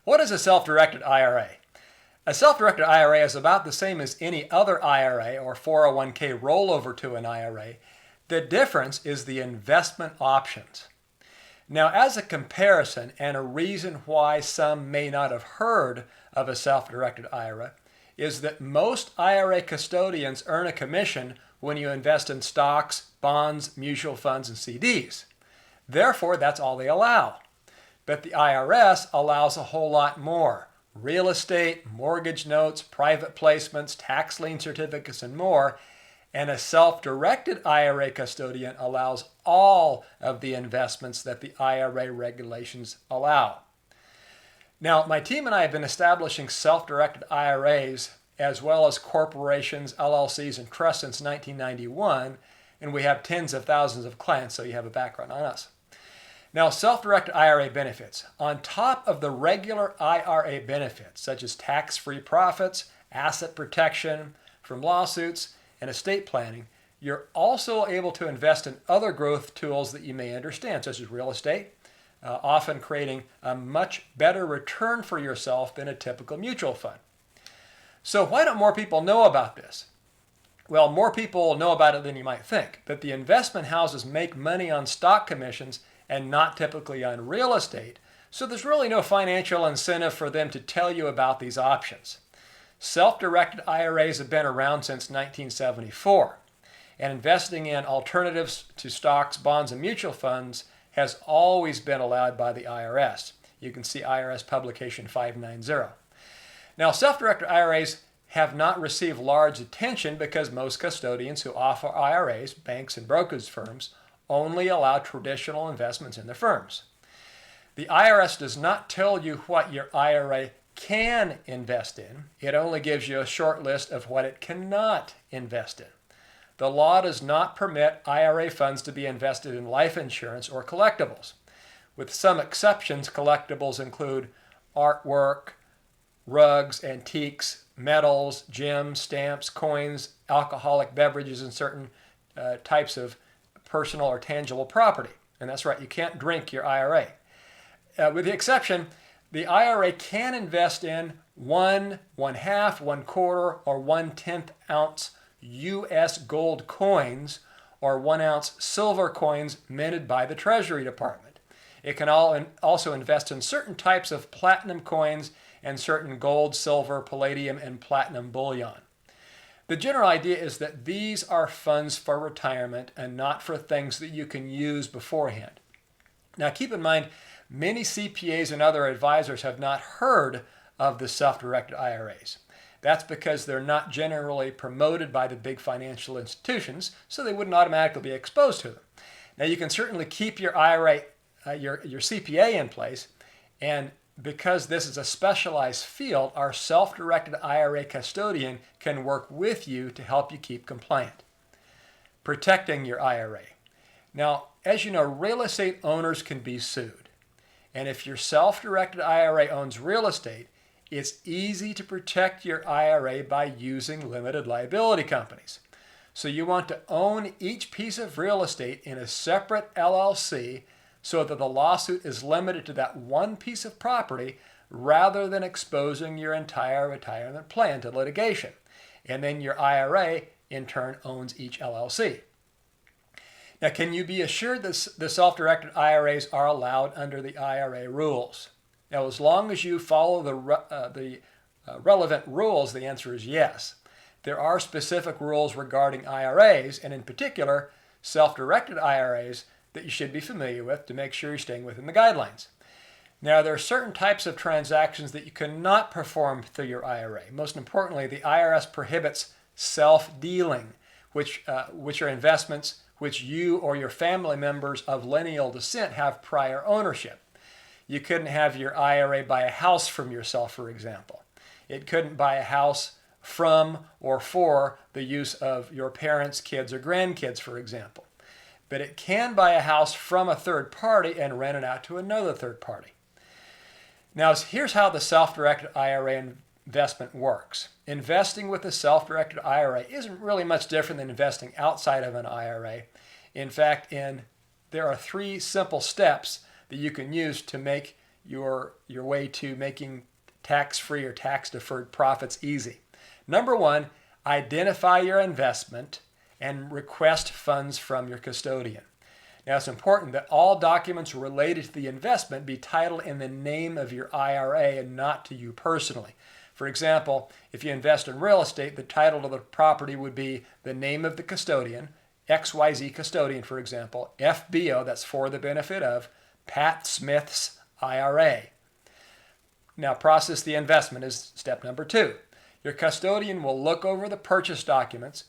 What is a self-directed IRA? A self-directed IRA is about the same as any other IRA or 401k rollover to an IRA. The difference is the investment options. Now, as a comparison and a reason why some may not have heard of a self-directed IRA is that most IRA custodians earn a commission when you invest in stocks, bonds, mutual funds, and CDs. Therefore, that's all they allow. But the IRS allows a whole lot more. Real estate, mortgage notes, private placements, tax lien certificates, and more. And a self-directed IRA custodian allows all of the investments that the IRA regulations allow. Now, my team and I have been establishing self-directed IRAs as well as corporations, LLCs, and trusts since 1991, and we have tens of thousands of clients, so you have a background on us. Now, self-directed IRA benefits. On top of the regular IRA benefits, such as tax-free profits, asset protection from lawsuits, and estate planning, you're also able to invest in other growth tools that you may understand, such as real estate, often creating a much better return for yourself than a typical mutual fund. So why don't more people know about this? Well, more people know about it than you might think, but the investment houses make money on stock commissions and not typically on real estate, so there's really no financial incentive for them to tell you about these options. Self-directed IRAs have been around since 1974, and investing in alternatives to stocks, bonds, and mutual funds has always been allowed by the IRS. You can see IRS publication 590. Now, self-directed IRAs have not received large attention because most custodians who offer IRAs, banks and brokerage firms, only allow traditional investments in their firms. The IRS does not tell you what your IRA can invest in. It only gives you a short list of what it cannot invest in. The law does not permit IRA funds to be invested in life insurance or collectibles. With some exceptions, collectibles include artwork, rugs, antiques, metals, gems, stamps, coins, alcoholic beverages, and certain types of personal or tangible property. And that's right, you can't drink your IRA. With the exception, the IRA can invest in 1, 1/2, 1/4, or 1/10 ounce U.S. gold coins or 1 ounce silver coins minted by the Treasury Department. It can also invest in certain types of platinum coins and certain gold, silver, palladium, and platinum bullion. The general idea is that these are funds for retirement and not for things that you can use beforehand. Now keep in mind, many CPAs and other advisors have not heard of the self-directed IRAs. That's because they're not generally promoted by the big financial institutions, so they wouldn't automatically be exposed to them. Now you can certainly keep your IRA, your CPA in place, and because this is a specialized field, our self-directed IRA custodian can work with you to help you keep compliant. Protecting your IRA. Now, as you know, real estate owners can be sued. And if your self-directed IRA owns real estate, it's easy to protect your IRA by using limited liability companies. So you want to own each piece of real estate in a separate LLC so that the lawsuit is limited to that one piece of property rather than exposing your entire retirement plan to litigation. And then your IRA, in turn, owns each LLC. Now, can you be assured that the self-directed IRAs are allowed under the IRA rules? Now, as long as you follow the relevant rules, the answer is yes. There are specific rules regarding IRAs, and in particular, self-directed IRAs, that you should be familiar with to make sure you're staying within the guidelines. Now, there are certain types of transactions that you cannot perform through your IRA. Most importantly, the IRS prohibits self-dealing, which are investments which you or your family members of lineal descent have prior ownership. You couldn't have your IRA buy a house from yourself, for example. It couldn't buy a house from or for the use of your parents, kids, or grandkids, for example. But it can buy a house from a third party and rent it out to another third party. Now, here's how the self-directed IRA investment works. Investing with a self-directed IRA isn't really much different than investing outside of an IRA. In fact, there are 3 simple steps that you can use to make your way to making tax-free or tax-deferred profits easy. Number one, identify your investment and request funds from your custodian. Now, it's important that all documents related to the investment be titled in the name of your IRA and not to you personally. For example, if you invest in real estate, the title of the property would be the name of the custodian, XYZ custodian, for example, FBO, that's for the benefit of Pat Smith's IRA. Now, process the investment is step number two. Your custodian will look over the purchase documents,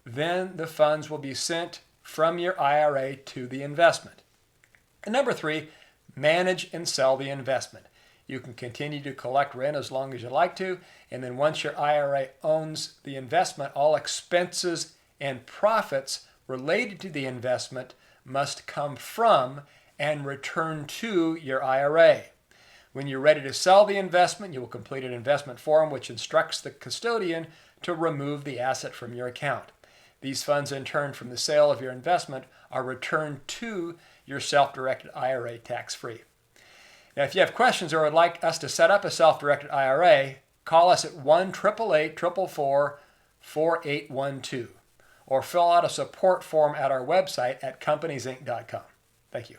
then the funds will be sent from your IRA to the investment. And number three, manage and sell the investment. You can continue to collect rent as long as you like to, and then once your IRA owns the investment, all expenses and profits related to the investment must come from and return to your IRA. When you're ready to sell the investment, you will complete an investment form which instructs the custodian to remove the asset from your account. These funds, in turn, from the sale of your investment are returned to your self-directed IRA tax-free. Now, if you have questions or would like us to set up a self-directed IRA, call us at 1-888-444-4812 or fill out a support form at our website at companiesinc.com. Thank you.